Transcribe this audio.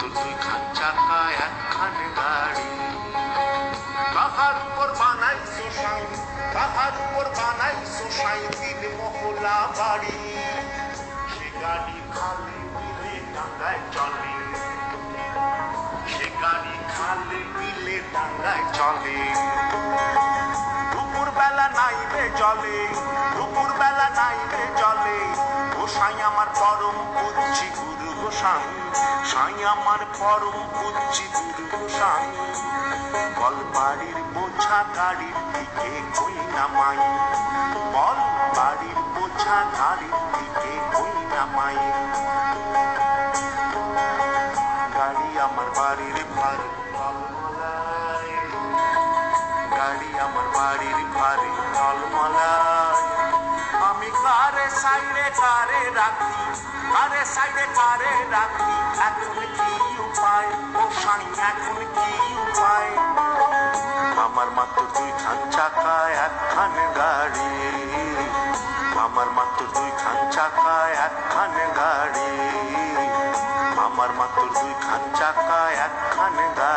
মাত্র দুইখান চাকা একখান গাড়ি। কাহার উপর বানাইছো সাই, কাহার উপর বানাইছো সাই, তিন মহলা বাড়ি। সে গাড়ি খালে বিলে ডাঙ্গায় চলে, সে গাড়ি খালে বিলে ডাঙ্গায় চলে। দুপুর বেলা নাইবে জলে, দুপুর বেলা নাইবে জলে। গোসাই আমার পরম পুচ্ছি গুরু গোসাই, সাই আমার পরম পুচ্ছি গুরু গোসাই। বল বাড়ির বোঝা গাড়ির দিকে কই নামাই, বল বাড়ির বোঝা গাড়ির দিকে কই নামাই। গাড়ি আমার বাড়ির ভার ঝলমলায়, গাড়ি আমার বাড়ির ভারে ঝলমলায়। আমি কারে সাইডে কারে রাখি, কারে সাইডে কারে রাখি, এখন কি উপায় ও সাই, এখন কি উপায়। আমার মাত্র দুইখান চাকা একখান গাড়ি, আমার মাত্র দুইখান চাকা একখান গাড়ি, আমার মাত্র দুইখান চাকা একখান গাড়ি।